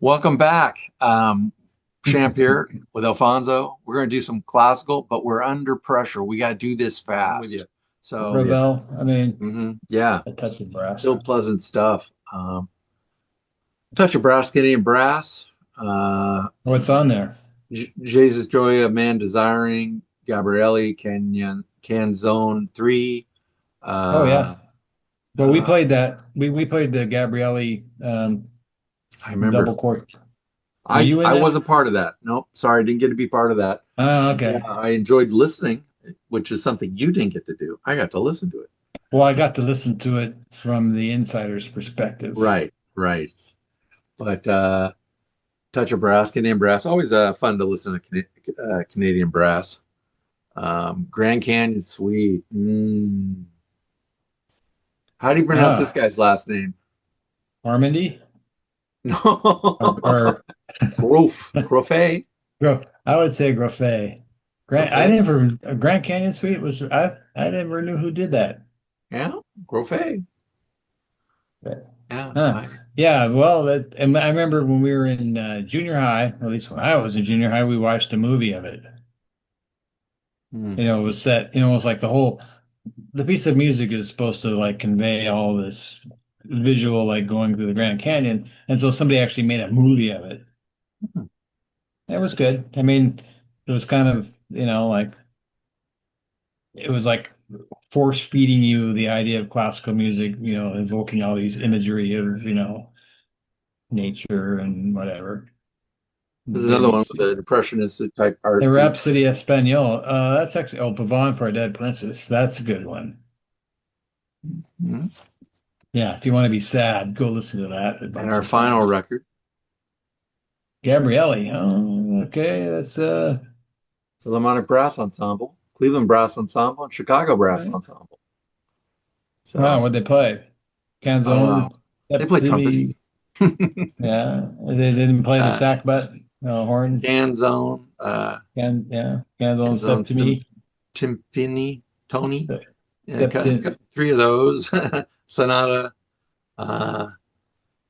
Welcome back. Champ here with Alfonso. We're going to do some classical, but we're under pressure. We got to do this I'm with fast. you. So, Ravel, I mean, yeah, a touch of brass. still pleasant stuff. Touch of Brass, Canadian Brass. What's on there? Jesus Joy of Man Desiring, Gabrielli, Canzone 3. Oh Uh, yeah. Well, we uh, played that. We played the Gabrielli I remember. double court. Were I you in I that? wasn't part of that. Nope, sorry, I didn't get to be part of that. Oh, okay. I enjoyed listening, which is something you didn't get to do. I got to listen to it. Well, I got to listen to it from the insider's perspective. Right, right. But Touch of Brass, Canadian Brass, always fun to listen to Canadian Brass. Grand Canyon Suite. How do you pronounce this Ah, guy's last name? Harmony No, or Grofe, I would say Groffet. I Grofe. never Grand Canyon Suite was I never knew who did that. Yeah, Grofe. Yeah, Huh. Yeah, well, and I remember when we were in junior high, or at least when I was in junior high, we watched a movie of it. hmm. It was set, it was like the piece of music is supposed to like convey all this visual, like going through the Grand Canyon. And so somebody actually made a movie of it. It was good. I mean, it was kind of, like it was like force feeding you the idea of classical music, invoking all these imagery of, nature and whatever. There's another one They with the impressionist type The art too. Rhapsody Espagnole. That's actually Pavon for a Dead Princess. That's a good one. Mhm. Yeah, if you want to be sad, go listen to that a And bunch our of final times. record, Gabrielli. Oh, okay. That's Philharmonic Brass Ensemble, Cleveland Brass Ensemble, and Chicago Brass right. Ensemble. Wow, So what'd they play? uh, Canzone, they play trumpet. Septimi. Yeah. They didn't play the uh, sackbut, horn. Canzone, Canzone, Canzone, Septimi. Timpani, Tony. Yeah, Septim. three of those. Sonata. Uh,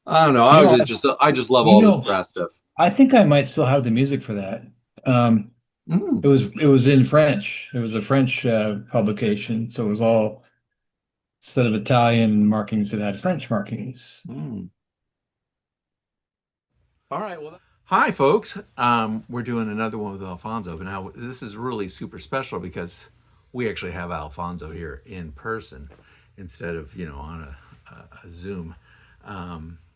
I don't know. You know, I just love you all this know, brass stuff. I think I might still have the music for that. Um, Mm, it was in French. It was a French publication, so it was all instead of Italian markings, it had French markings. mm. All right. Well, hi, folks. We're doing another one with Alfonso, but now this is really super special because we actually have Alfonso here in person instead of on a Zoom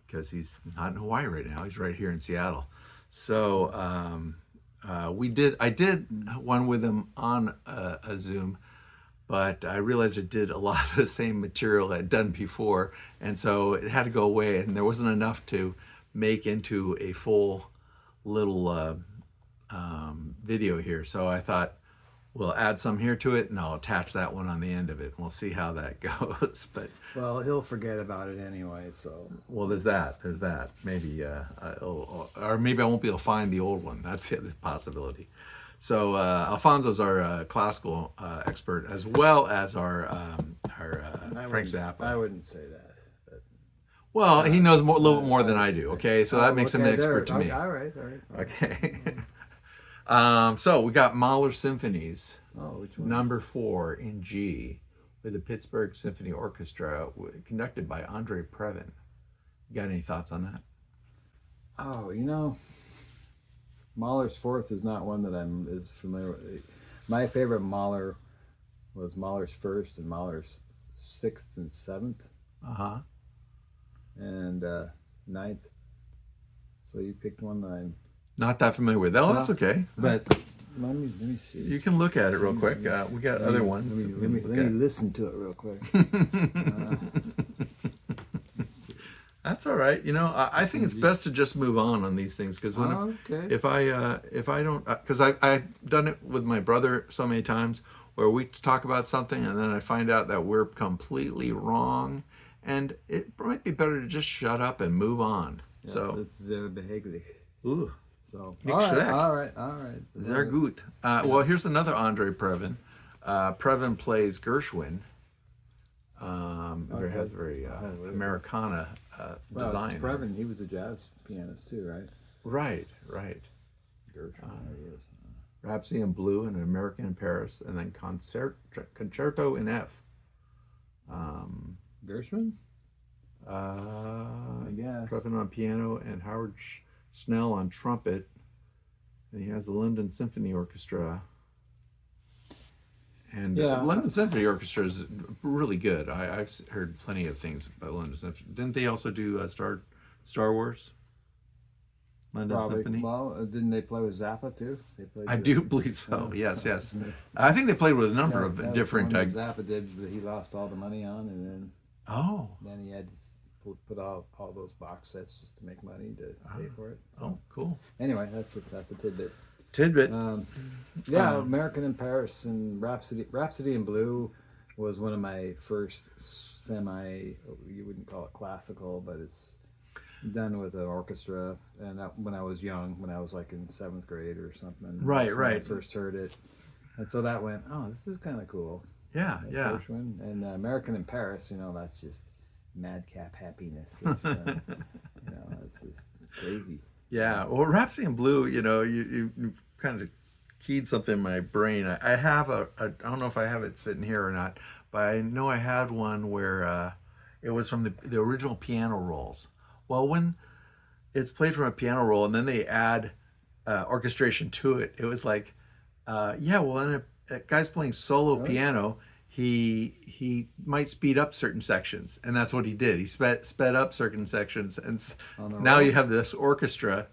because he's not in Hawaii right now. He's right here in Seattle. So I did one with him on a Zoom, but I realized it did a lot of the same material I'd done before, and so it had to go away, and there wasn't enough to make into a full little video here. So I thought we'll add some here to it, and I'll attach that one on the end of it. We'll see how that goes. But Well, he'll forget about it anyway, so. well, there's that. There's that. Maybe, or maybe I won't be able to find the old one. That's the other possibility. So Alfonso's our classical expert, as well as our Frank I Zappa. wouldn't say that. But, Well, he knows a little bit more than I do. okay. Okay, so that Oh, makes him okay, an there. expert to me. All right, all right. Okay. So we got Mahler Symphonies, Oh, which one? number 4 in G, with the Pittsburgh Symphony Orchestra, conducted by Andre Previn. You got any thoughts on that? Oh, Mahler's Fourth is not one that I'm as familiar with. My favorite Mahler was Mahler's First and Mahler's Sixth and Seventh Uh huh. and Ninth. So you picked one that I'm. Not that familiar with. Oh, that's Well, okay. but let me see. You can look at it real quick. We got other ones. Let me listen to it real quick. Uh, That's all right. I think it's best to just move on these things because oh, okay. if I don't because I've done it with my brother so many times where we talk about something and then I find out that we're completely wrong, and it might be better to just shut up and move on. Yes, So, it's sehr behaglich. ooh, So, Nicht all right, schlecht. all right, all right. sehr gut. Well, here's another Andre Previn. Previn plays Gershwin. It has very Americana Well, design. Previn, he was a jazz pianist too, right? Right, right. Gershwin, there he is. Rhapsody in Blue and American in Paris, and then Concerto in F. Gershwin? I guess. Previn on piano and Howard Snell on trumpet. And he has the London Symphony Orchestra. And London Symphony Orchestra is really good. I've heard plenty of things about London Symphony. Didn't they also do Star Wars? London Probably. Symphony? Well, didn't they play with Zappa too? They played. I do believe so. Yes, yes. I think they played with a number of that different. Was the one that Zappa did that he lost all the money on, and then he had to put all those box sets just to make money to pay for it. So. Oh, cool. Anyway, that's a tidbit. American in Paris and Rhapsody in Blue was one of my first you wouldn't call it classical, but it's done with an orchestra, and that when I was young, when I was like in 7th grade or something. Right. When I first heard it, and so that went, oh, this is kind of cool. Yeah. Gershwin. And American in Paris, that's just madcap happiness. It's just crazy. Yeah. Well, Rhapsody in Blue, you kind of keyed something in my brain. I have I don't know if I have it sitting here or not, but I know I had one where it was from the original piano rolls. Well, when it's played from a piano roll and then they add orchestration to it, it was like, when a guy's playing solo piano, he might speed up certain sections, and that's what he did. He sped up certain sections, and now you have this orchestra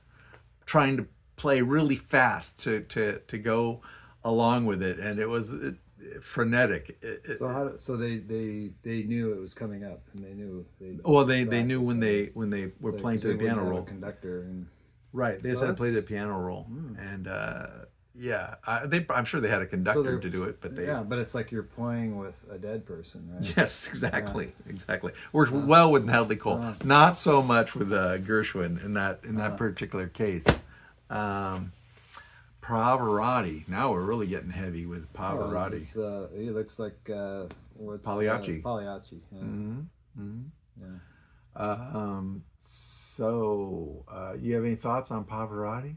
trying to play really fast to go along with it, and it was frenetic. So they knew it was coming up, and they knew. They knew when they were playing to the piano roll. Conductor and right, they just had to play the piano roll, and I'm sure they had a conductor to do it, but but it's like you're playing with a dead person, right? Yes, exactly. Worked well with Natalie Cole, not so much with Gershwin in that particular case. Pavarotti. Now we're really getting heavy with Pavarotti. He looks like Pagliacci. Pagliacci. Yeah. Mm-hmm. Yeah. So, you have any thoughts on Pavarotti?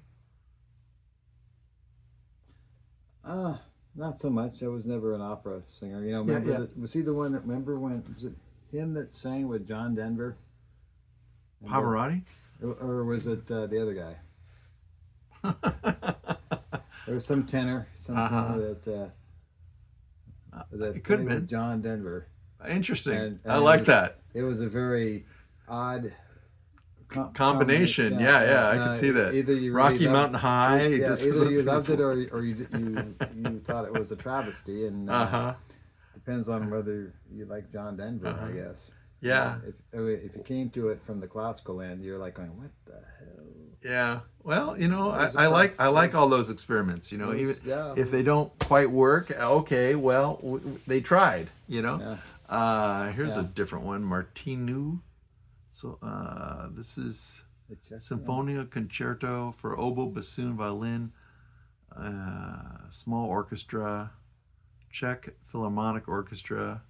Not so much. I was never an opera singer. Was he the one that was it him that sang with John Denver? Pavarotti? Or was it the other guy? There was some tenor that it could have been John Denver. Interesting. And I like that. It was a very odd combination. I can see that. Either you Rocky Mountain High. Either you loved it or you thought it was a travesty, and depends on whether you like John Denver, I guess. Yeah. If you came to it from the classical end, you're like going, "What the hell?" Yeah. Well, I like all those experiments. Even if they don't quite work, okay. Well, they tried. Here's a different one, Martinu. So this is Sinfonia Concerto for oboe, bassoon, violin, small orchestra, Czech Philharmonic Orchestra.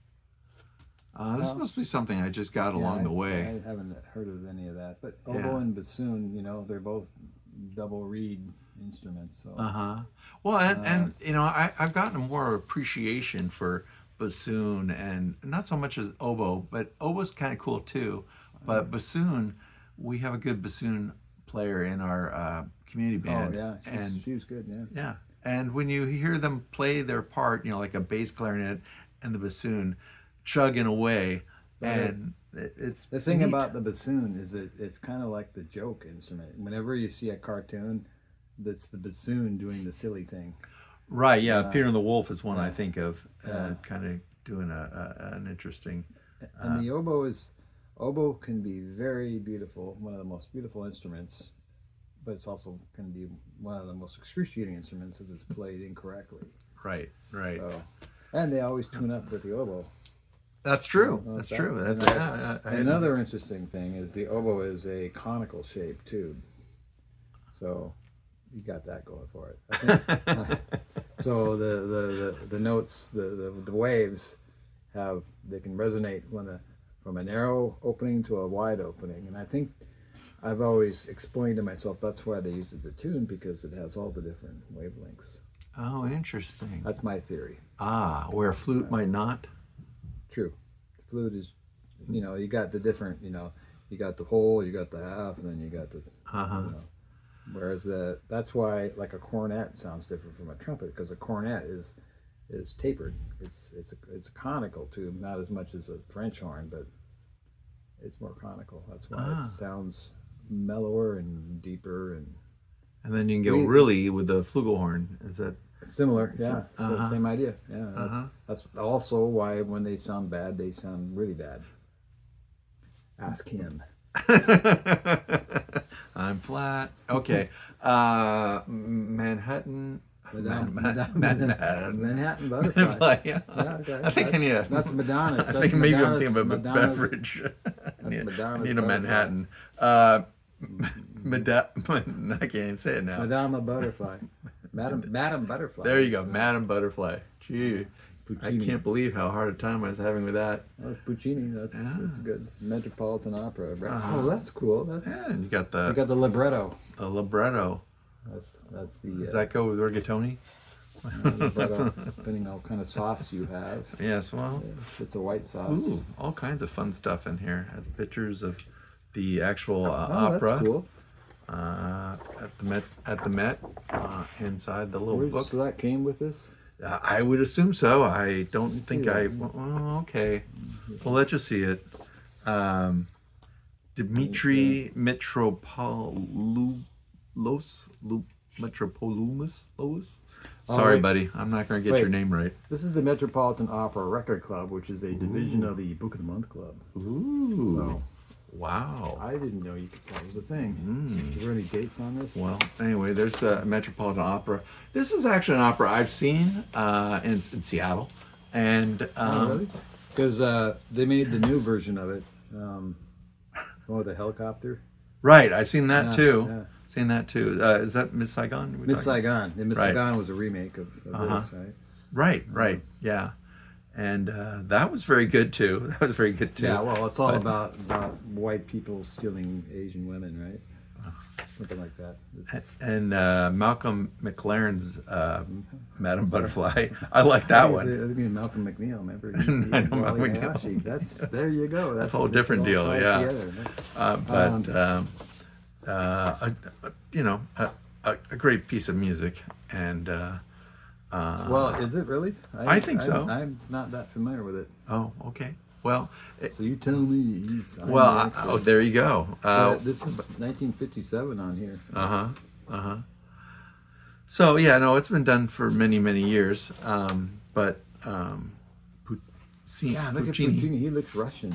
This must be something I just got along the way. I haven't heard of any of that, but oboe and bassoon, they're both double reed instruments. So. Well, and I've gotten more appreciation for bassoon, and not so much as oboe, but oboe's kind of cool too. But bassoon, we have a good bassoon player in our community band. Oh yeah, she's good. Yeah. Yeah, and when you hear them play their part, like a bass clarinet and the bassoon chugging away, and it's the thing neat. About the bassoon is it's kind of like the joke instrument. Whenever you see a cartoon, that's the bassoon doing the silly thing. Right. Yeah. Peter and the Wolf is one I think of, kind of doing an interesting. And the oboe can be very beautiful, one of the most beautiful instruments, but it's also can be one of the most excruciating instruments if it's played incorrectly. Right. So, and they always tune up with the oboe. That's true. That's true. Another interesting thing is the oboe is a conical shaped tube. So you got that going for it. I think, so the notes, the waves they can resonate when from a narrow opening to a wide opening. And I think I've always explained to myself that's why they used it to tune, because it has all the different wavelengths. Oh, interesting. That's my theory. Where a flute might not. True. The flute is, you got the different, you got the whole, you got the half, and then you got the, whereas that's why like a cornet sounds different from a trumpet, because a cornet is tapered. It's a conical tube, not as much as a French horn, but it's more conical. That's why it sounds mellower and deeper, and then you can go really with the flugelhorn. Is that similar? Yeah, so same idea. Yeah, that's also why when they sound bad, they sound really bad. Ask him. I'm flat. Okay. Manhattan. Manhattan butterfly. Yeah. Okay. I think I need a. That's Madonna's. I think maybe I'm thinking of a Madonna's, beverage. I need a butterfly. Manhattan. I can't even say it now. Madama Butterfly. Madam Butterfly. There you go, Madam Butterfly. Gee, Puccini. I can't believe how hard a time I was having with that. That's Puccini. That's good. Metropolitan Opera. Oh, that's cool. Yeah, and you got the libretto. The libretto. That's the. Does that go with rigatoni? Libretto, depending on what kind of sauce you have. Yes, well. If it's a white sauce. Ooh, all kinds of fun stuff in here. Has pictures of the actual Oh, opera. That's cool. At the Met, inside the little book. So that came with this? I would assume so. I don't think that. Well, okay. Well, let's just see it. Dmitry Metropoulos. Sorry, wait. buddy. I'm not going to get your name right. This is the Metropolitan Opera Record Club, which is a division of the Book of the Month Club. Ooh. So, wow. I didn't know that was a thing. Is there any dates on this? Well, anyway, there's the Metropolitan Opera. This is actually an opera I've seen in Seattle. And really? Because they made the new version of it. With the helicopter. Right, I've seen that too. Yeah. Seen that too. Is that Miss Saigon? Miss Saigon. And Miss Saigon was a remake of this, right? Right. Yeah. And that was very good too. Yeah, well, it's all about white people stealing Asian women, right? Something like that. And Malcolm McLaren's Madam Butterfly. I like that one. I think Malcolm McNeil, remember? I know Malcolm McNeil. There you go. That's a whole different deal, yeah. Together, a great piece of music, and well, is it really? I think so. I'm not that familiar with it. Oh, okay. Well, so you tell me. There you go. This is 1957 on here. So yeah, no, it's been done for many, many years. But look at Puccini. He looks Russian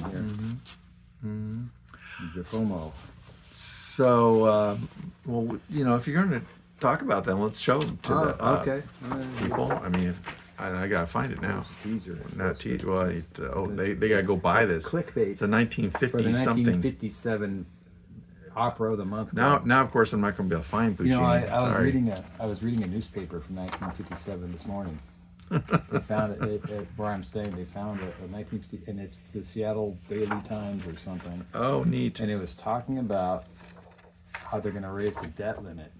here. Giacomo. So, if you're going to talk about them, let's show them to the people. I mean, I gotta find it now. Teaser. Not teaser. Well, they gotta go buy this. Clickbait. It's a 1950 for the something. 1957 Opera of the Month. Now, of course, I'm not gonna be able to find Puccini. I was reading a newspaper from 1957 this morning. They found it at where I'm staying. They found a 1950, and it's the Seattle Daily Times or something. Oh, neat. And it was talking about how they're going to raise the debt limit.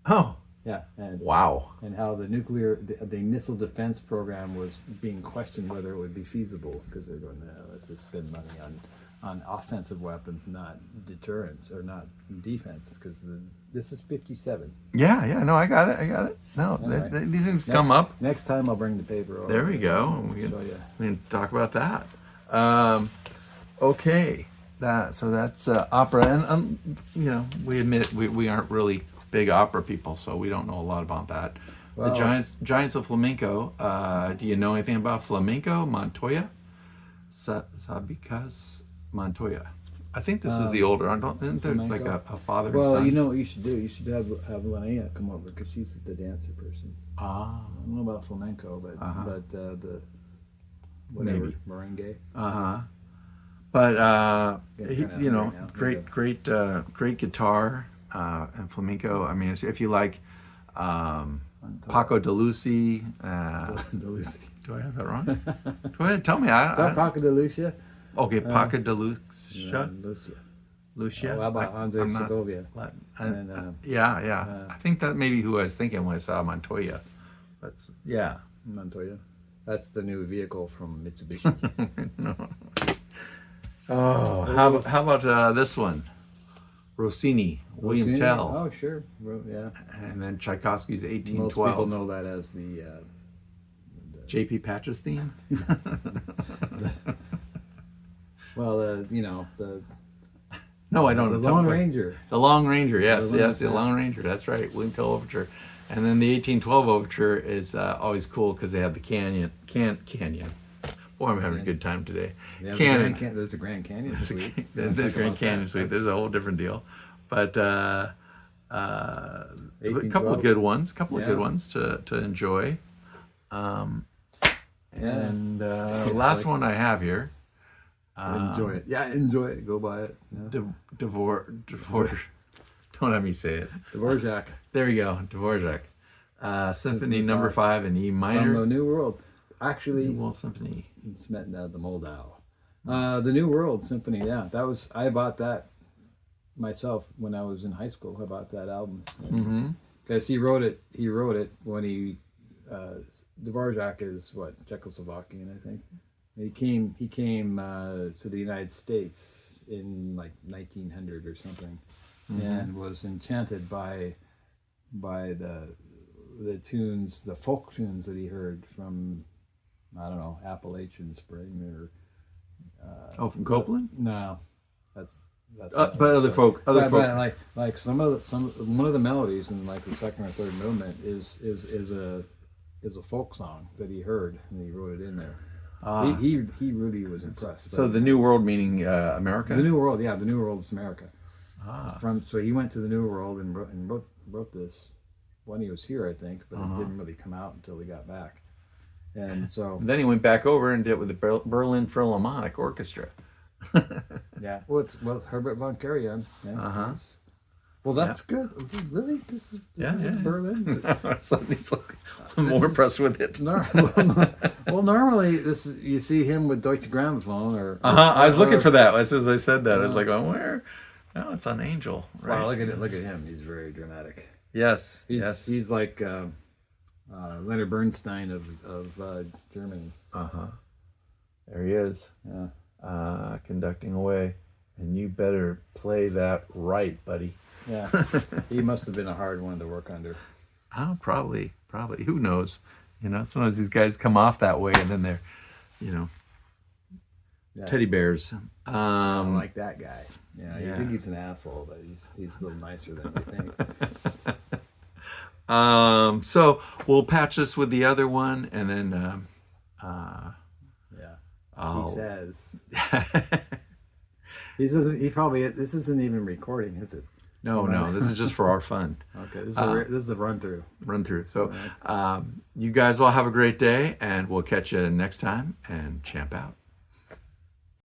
Oh. Yeah. And, wow. And how the missile defense program was being questioned whether it would be feasible, because they're going, let's just spend money on offensive weapons, not deterrence, or not defense, because this is 57. Yeah, no, I got it. No, these things come up. Next time I'll bring the paper over. There we go. We can talk about that. Okay, so that's opera, and we admit we aren't really big opera people, so we don't know a lot about that. Well, the Giants of Flamenco. Do you know anything about Flamenco? Montoya, Sabicas Montoya. I think this is the older. Isn't there like a father and son? Well, you know what you should do? You should have Linnea come over, because she's the dancer person. I don't know about flamenco, but the whatever, maybe merengue. But great guitar and flamenco. I mean, if you like Paco de Lucy, Do I have that wrong? Go ahead, tell me. Paco de Lucia. Okay, Paco de Lucia. Lucia. Lucia. Oh, how about Andre I'm not Segovia? Latin. And, Yeah. I think that may be who I was thinking when I saw Montoya. That's yeah. Montoya. That's the new vehicle from Mitsubishi. No. Oh, how about this one? Rossini, William Rossini? Tell, Oh, sure. Yeah. and then Tchaikovsky's Most 1812. people know that as the J.P. Patch's theme. well, the No, I don't. the Lone Ranger. The Long Ranger, yes, The the Long Ranger. That's right, William Tell Overture, and then the 1812 Overture is always cool because they have the canyon. Boy, I'm having a good time today. Yeah, Canyon. there's the Grand Canyon There's Suite. the Grand Canyon Suite. There's a whole different deal, but a couple of good ones. Good ones to enjoy. And last one I have here. Enjoy it. Yeah, enjoy it. Go buy it. Yeah. Dvorak. Don't have me say it. Dvorak. There you go, Dvorak. Symphony Number 5 in E From minor. the New World. Actually, New World Symphony. it's met the Moldau. The New World Symphony. Yeah, I bought that myself when I was in high school. I bought that album because he wrote it. He wrote it when Dvorak is Czechoslovakian, I think. He came to the United States in like 1900 or something, and was enchanted by the tunes, the folk tunes that he heard from, I don't know, Appalachian Spring or. From Copeland? No, that's. But other folk. But like one of the melodies in like the second or third movement is a folk song that he heard and he wrote it in there. He really was impressed. So the New World meaning America? The New World, yeah, the New World is America. Ah. So he went to the New World and wrote this when he was here, I think, but it didn't really come out until he got back. And so Then he went back over and did it with the Berlin Philharmonic Orchestra. yeah, well, Herbert von Karajan. Yeah. Well, that's good. Really, this is Berlin. He's like more impressed with it. Well, normally you see him with Deutsche Grammophon or. I was looking for that as soon as I said that. I was like, oh, where? No, it's on Angel. Right. Wow, look at him. He's very dramatic. Yes. He's like Leonard Bernstein of Germany. There he is. Yeah. Conducting away, and you better play that right, buddy. Yeah. He must have been a hard one to work under. Oh, probably. Who knows? Sometimes these guys come off that way, and then they're, teddy bears. I don't like that guy. You think he's an asshole, but he's a little nicer than you think. So we'll patch this with the other one, and then he says he probably this isn't even recording, is it? No, this is just for our fun. Okay, this is a run through. So you guys all have a great day, and we'll catch you next time, and champ out.